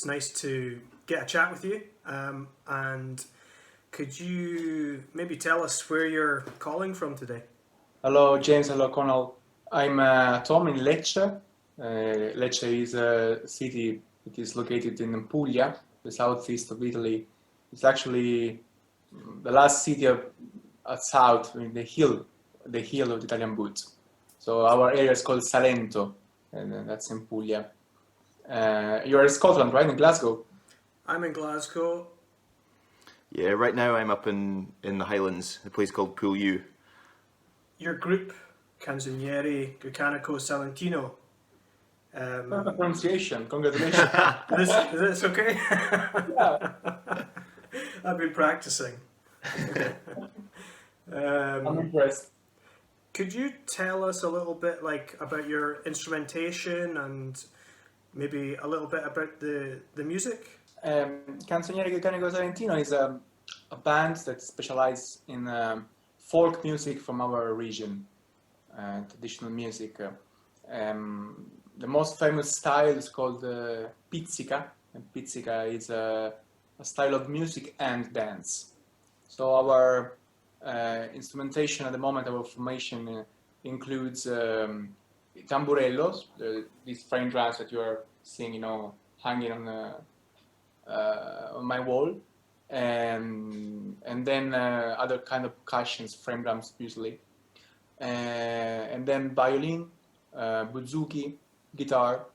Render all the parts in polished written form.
It's nice to get a chat with you. And could you maybe tell us where you're calling from today? Hello, James. Hello, Conal. I'm Tom in Lecce. Lecce is a city that is located in Puglia, the southeast of Italy. It's actually the last city at south in the hill of the Italian Boots. So our area is called Salento, and that's in Puglia. You're in Scotland, right? In Glasgow. I'm in Glasgow. Yeah, right now I'm up in the Highlands, a place called Pool U. Your group, Canzoniere Grecanico Salentino. Perfect pronunciation. Congratulations. Is this okay? Yeah. I've been practicing. I'm impressed. Could you tell us a little bit about your instrumentation and maybe a little bit about the music? Canzoniere Grecanico Salentino is a band that specializes in folk music from our region, traditional music. The most famous style is called pizzica, and pizzica is a style of music and dance. So our instrumentation at the moment, our formation includes tamburellos, these frame drums that you are seeing, hanging on my wall, and then other kind of percussions, frame drums usually, and then violin, buzuki, guitar,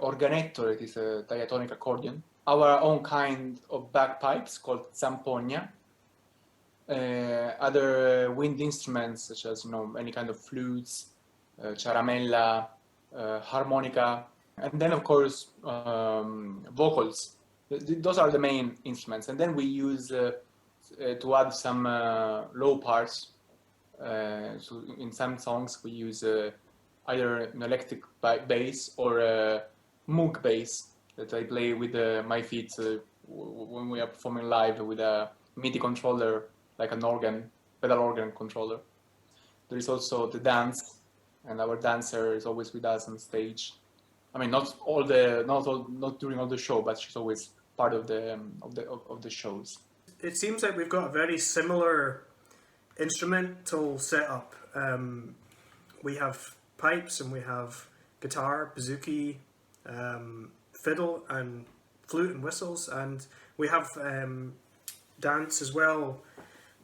organetto, that is a diatonic accordion, our own kind of bagpipes called zampogna, other wind instruments such as any kind of flutes, charamella, harmonica, and then of course vocals. Those are the main instruments, and then we use to add some low parts. So in some songs we use either an electric bass or a Moog bass that I play with my feet when we are performing live with a MIDI controller, like an organ, pedal organ controller. There is also the dance, and our dancer is always with us on stage. I mean, not during all the show, but she's always part of the shows. It seems like we've got a very similar instrumental setup. We have pipes and we have guitar, bouzouki, fiddle and flute and whistles, and we have dance as well.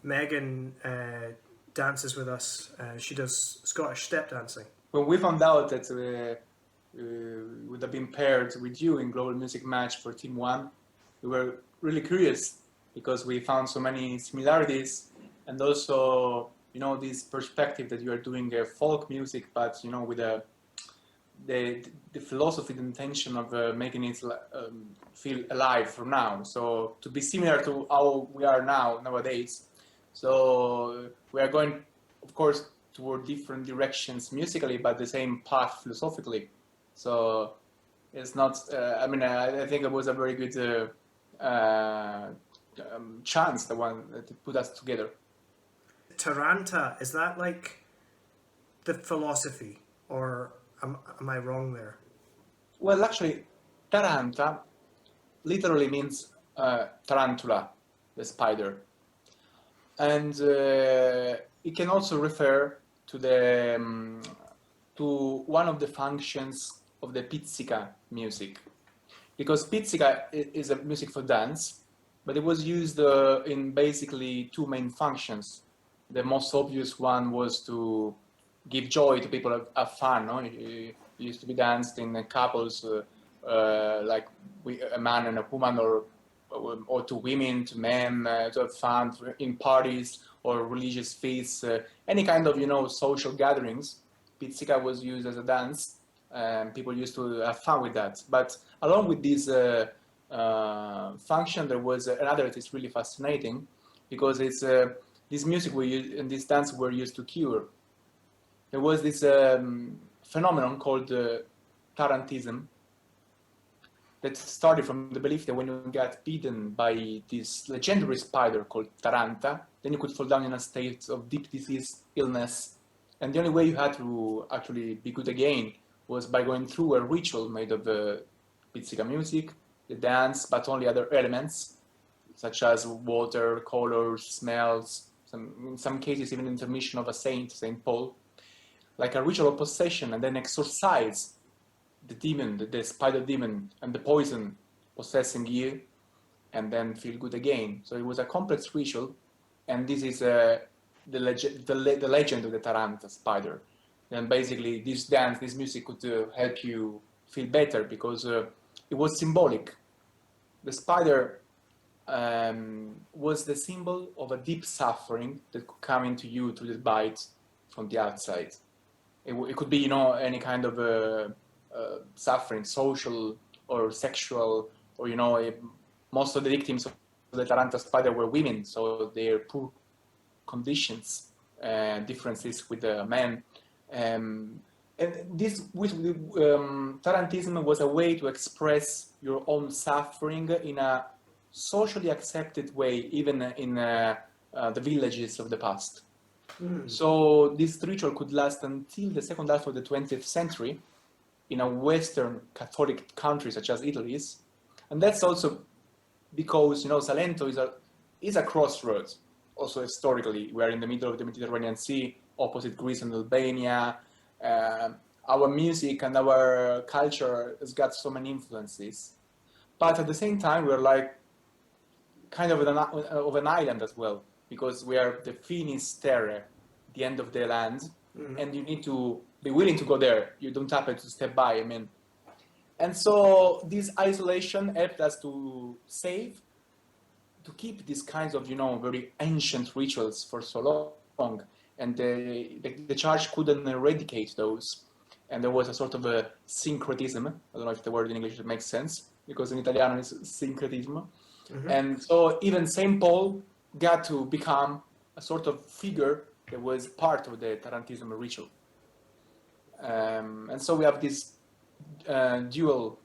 Megan dances with us. She does Scottish step dancing. When we found out that we would have been paired with you in Global Music Match for Team 1, we were really curious because we found so many similarities, and also this perspective that you are doing folk music, but with the philosophy, the intention of making it feel alive for now. So to be similar to how we are nowadays. So we are going, of course, toward different directions musically, but the same path philosophically. So it's not. I think it was a very good chance, the one that put us together. Taranta, is that like the philosophy, or am I wrong there? Well, actually, Taranta literally means tarantula, the spider, and it can also refer to to one of the functions of the pizzica music, because pizzica is a music for dance, but it was used in basically two main functions. The most obvious one was to give joy to people, have fun. No? It used to be danced in couples, like a man and a woman, or to women, to men, to have fun in parties or religious feasts, any kind of social gatherings. Pizzica was used as a dance, and people used to have fun with that. But along with this function, there was another that is really fascinating, because it's this music and this dance were used to cure. There was this phenomenon called tarantism that started from the belief that when you got bitten by this legendary spider called Taranta, then you could fall down in a state of deep disease, illness, and the only way you had to actually be good again was by going through a ritual made of pizzica music the dance, but only other elements, such as water, colors, smells, in some cases even intermission of a saint, Saint Paul, like a ritual of possession, and then exorcise the demon, the spider demon, and the poison possessing you, and then feel good again. So it was a complex ritual, and this is the legend of the Taranta spider. And basically, this dance, this music could help you feel better because it was symbolic. The spider was the symbol of a deep suffering that could come into you through the bite from the outside. It could be, any kind of suffering, social or sexual, or most of the victims of the Taranta spider were women, so their poor conditions, differences with the men. And this with Tarantism was a way to express your own suffering in a socially accepted way, even in the villages of the past. So this ritual could last until the second half of the 20th century in a Western Catholic country such as Italy, and that's also because Salento is a crossroads. Also historically, we are in the middle of the Mediterranean Sea, opposite Greece and Albania. Our music and our culture has got so many influences, but at the same time, we're like kind of an island as well, because we are the finis terre, the end of the land, and you need to be willing to go there. You don't happen to step by. And so this isolation helped us to keep these kinds of very ancient rituals for so long, and the church couldn't eradicate those, and there was a sort of a syncretism. I don't know if the word in English makes sense, because in Italiano it's syncretism. And so even Saint Paul got to become a sort of figure that was part of the Tarantism ritual. And so we have this dual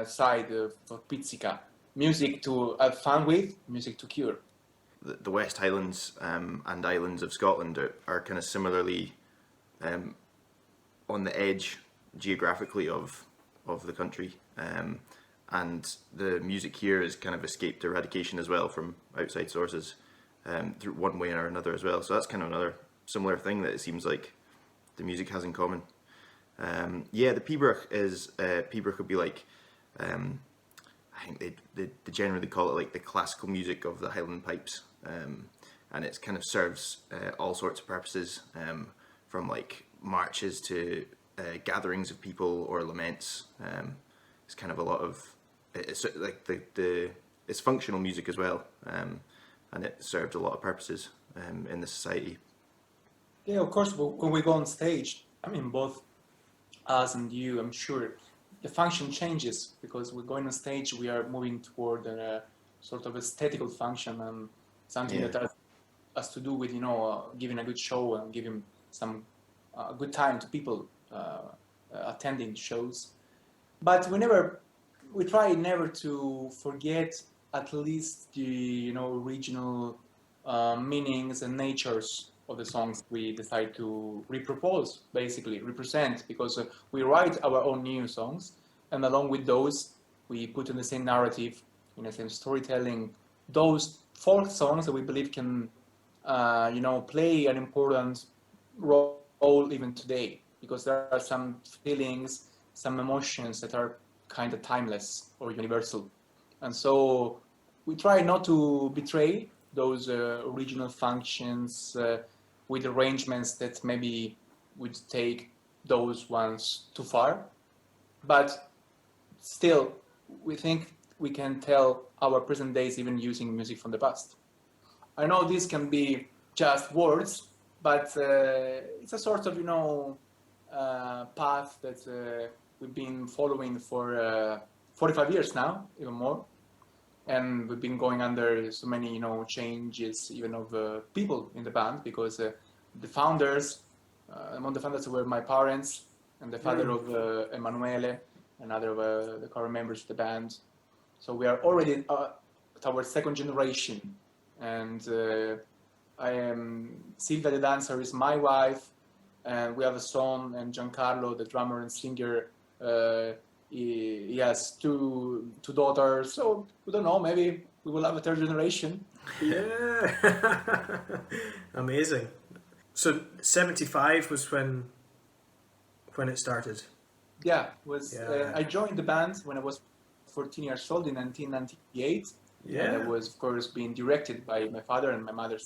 side of Pizzica: music to have fun with, music to cure. The West Highlands and Islands of Scotland are kind of similarly on the edge geographically of the country, and the music here has kind of escaped eradication as well from outside sources through one way or another as well. So that's kind of another similar thing that it seems like the music has in common. The Pibroch would be like, I think they generally call it like the classical music of the Highland pipes, and it kind of serves all sorts of purposes, from like marches to gatherings of people or laments. It's kind of a lot of it's like it's functional music as well, and it served a lot of purposes in the society. Yeah, of course. When we go on stage, both us and you, I'm sure, the function changes, because we're going on stage, we are moving toward a sort of aesthetical function, and something that has to do with giving a good show and giving some good time to people attending shows. But we try never to forget at least the original meanings and natures of the songs we decide to repropose, basically represent, because we write our own new songs, and along with those we put in the same narrative, in the same storytelling, those folk songs that we believe can play an important role even today, because there are some feelings, some emotions that are kind of timeless or universal. And so we try not to betray those original functions with arrangements that maybe would take those ones too far. But still, we think we can tell our present days even using music from the past. I know this can be just words, but it's a sort of path that we've been following for 45 years now, even more, and we've been going under so many changes, even of people in the band, because the founders, among the founders were my parents and the father of Emanuele, another of the current members of the band. So we are already at our second generation, and I am Silvia the dancer is my wife, and we have a son, and Giancarlo, the drummer and singer, he has two daughters, so we don't know, maybe we will have a third generation. Yeah. Amazing. So 75 was when it started. Yeah, I joined the band when I was 14 years old in 1998. Yeah. And I was, of course, being directed by my father, and my mother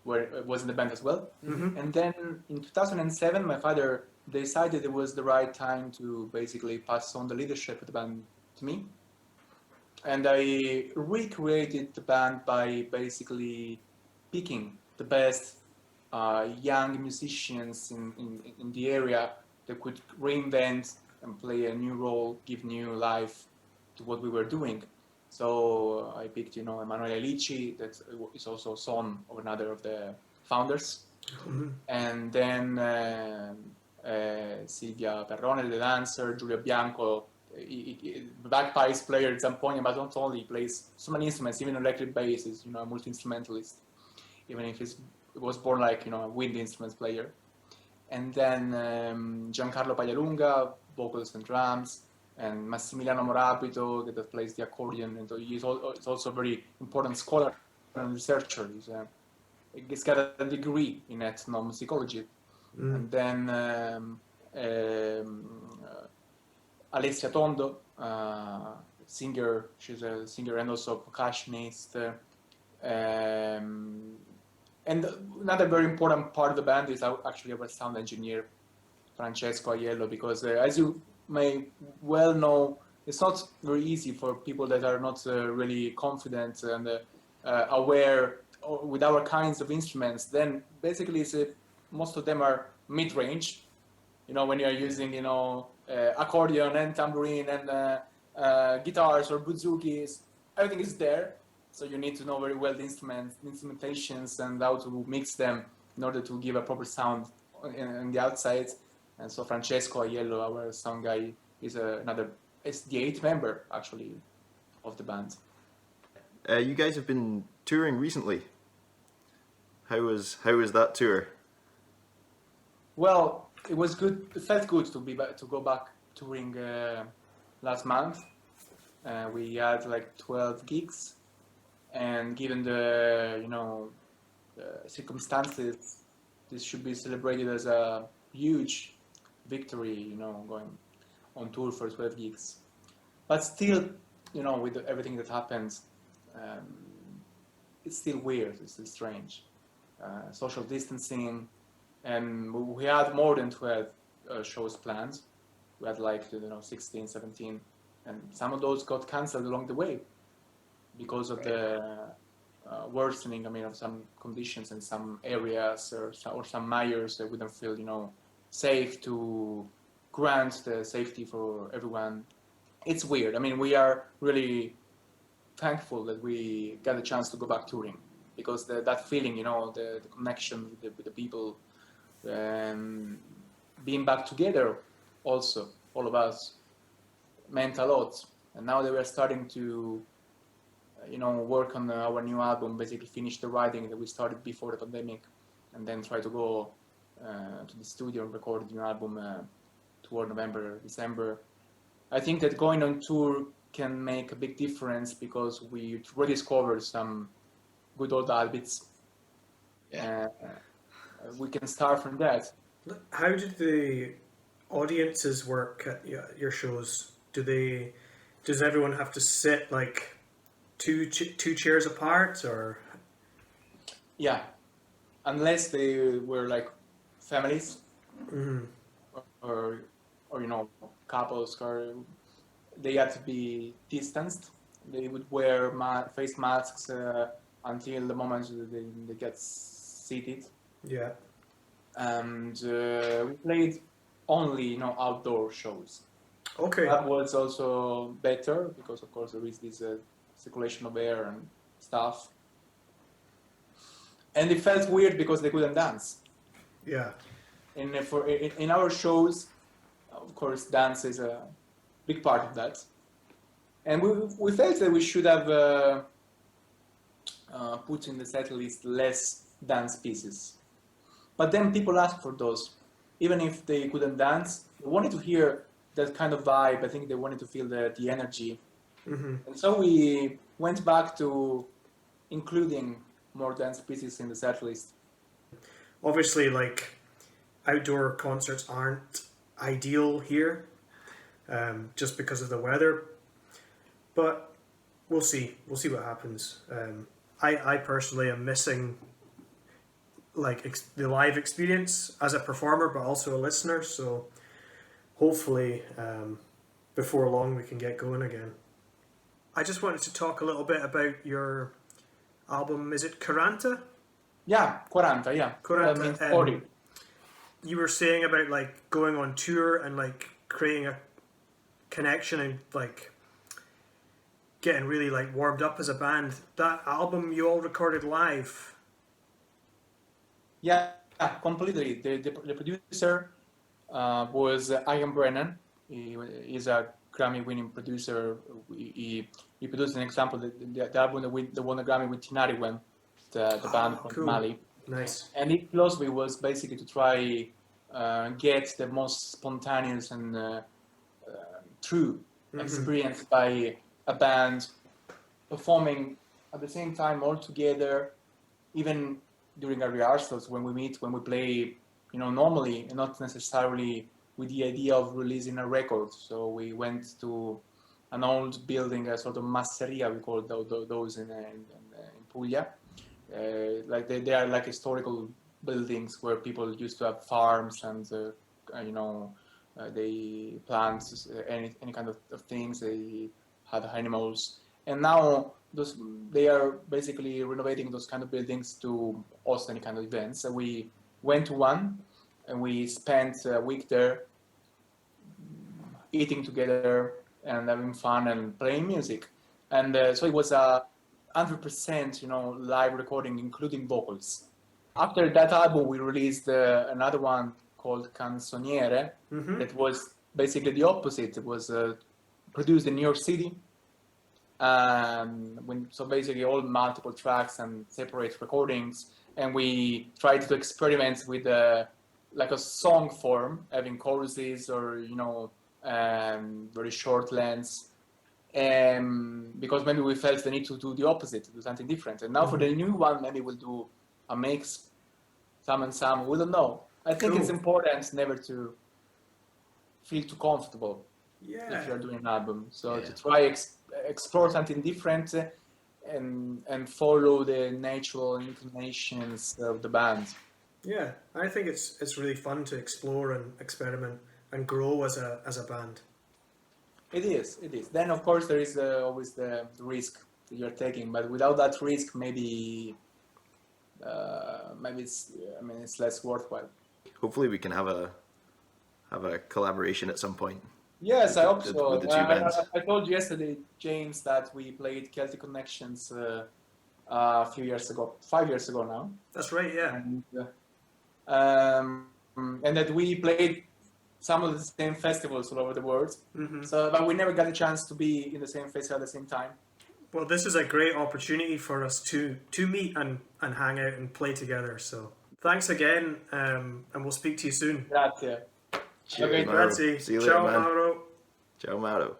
was in the band as well. Mm-hmm. And then in 2007, my father decided it was the right time to basically pass on the leadership of the band to me. And I recreated the band by basically picking the best young musicians in the area that could reinvent and play a new role, give new life to what we were doing. So I picked, Emanuele Lecce, that is also son of another of the founders. Mm-hmm. And then Silvia Perrone, the dancer, Giulio Bianco, bagpipes player at some point, but not only, he plays so many instruments, even electric bass, is a multi-instrumentalist, even if he was born like a wind instruments player. And then Giancarlo Paglialunga, vocals and drums, and Massimiliano Morabito that plays the accordion, and he's also a very important scholar and researcher. He's got a degree in ethnomusicology. And then Alessia Tondo, singer. She's a singer and also percussionist. And another very important part of the band is actually our sound engineer, Francesco Aiello, because as you may well know, it's not very easy for people that are not really confident and aware with our kinds of instruments. Then basically most of them are mid-range. When you are using accordion and tambourine and guitars or buzukis, everything is there. So you need to know very well the instrumentations and how to mix them in order to give a proper sound on the outside. And so Francesco Aiello, our sound guy, is the eighth member actually of the band. You guys have been touring recently. How was that tour? Well, it was good. It felt good to go back touring last month. We had like 12 gigs, and given the the circumstances, this should be celebrated as a huge victory. Going on tour for 12 gigs, but still, with everything that happens, it's still weird. It's still strange. Social distancing. And we had more than 12 shows planned. We had like 16, 17, and some of those got cancelled along the way because of the worsening, of some conditions in some areas or some mayors that wouldn't feel, safe to grant the safety for everyone. It's weird. We are really thankful that we got a chance to go back touring, because that feeling, the connection with the people, being back together also, all of us, meant a lot. And now that we're starting to work on our new album, basically finish the writing that we started before the pandemic, and then try to go to the studio and record the new album toward November, December. I think that going on tour can make a big difference, because we rediscovered some good old habits. Yeah. We can start from that. How did the audiences work at your shows? Does everyone have to sit like two chairs apart, or? Yeah, unless they were like families, Mm-hmm. or couples, or they had to be distanced. They would wear face masks until the moment they get seated. Yeah. And we played only outdoor shows. Okay. That was also better, because of course there is this circulation of air and stuff. And it felt weird because they couldn't dance. Yeah. And in our shows, of course, dance is a big part of that. And we felt that we should have put in the set list less dance pieces. But then people asked for those. Even if they couldn't dance, they wanted to hear that kind of vibe. I think they wanted to feel the energy. Mm-hmm. And so we went back to including more dance pieces in the set list. Obviously, like, outdoor concerts aren't ideal here, just because of the weather. But we'll see. We'll see what happens. I personally am missing like the live experience as a performer, but also a listener. So hopefully, before long, we can get going again. I just wanted to talk a little bit about your album. Is it 40? Yeah, 40, yeah. 40, That means 40. You were saying about like going on tour and like creating a connection and like getting really like warmed up as a band. That album you all recorded live. Yeah, completely. The producer was Ian Brennan. He's a Grammy-winning producer. He produced an example, the album that won a Grammy with Tinari when the band from Cool. Mali. Nice. And his philosophy was basically to try get the most spontaneous and true experience by a band performing at the same time all together, even during our rehearsals when we meet, when we play, normally, and not necessarily with the idea of releasing a record. So we went to an old building, a sort of masseria, we call those in Puglia. Like they are like historical buildings where people used to have farms and they plant any kind of things. They had animals, and now they are basically renovating those kind of buildings to host any kind of events. And we went to one, and we spent a week there, eating together and having fun and playing music. And so it was a 100%, live recording, including vocals. After that album, we released another one called Canzoniere. That was basically the opposite. It was produced in New York City. So basically all multiple tracks and separate recordings. And we tried to experiment with like a song form, having choruses or, very short lengths. Because maybe we felt the need to do the opposite, to do something different. And now for the new one, maybe we'll do a mix, some and some. We don't know. I think it's important never to feel too comfortable if you're doing an album. So to try explore something different and follow the natural inclinations of the band. Yeah, I think it's really fun to explore and experiment and grow as a band. It is. Then of course there is always the risk that you're taking, but without that risk, maybe it's less worthwhile. Hopefully, we can have a collaboration at some point. Yes, I hope so. With the two bands. I told you yesterday, James, that we played Celtic Connections a few years ago, 5 years ago now. That's right, yeah. And that we played some of the same festivals all over the world. So, but we never got a chance to be in the same festival at the same time. Well, this is a great opportunity for us to meet and hang out and play together. So thanks again, and we'll speak to you soon. Grazie. Cheers, Okay, Mauro. Grazie. See you later, Ciao, man. Mauro. Ciao, Mauro.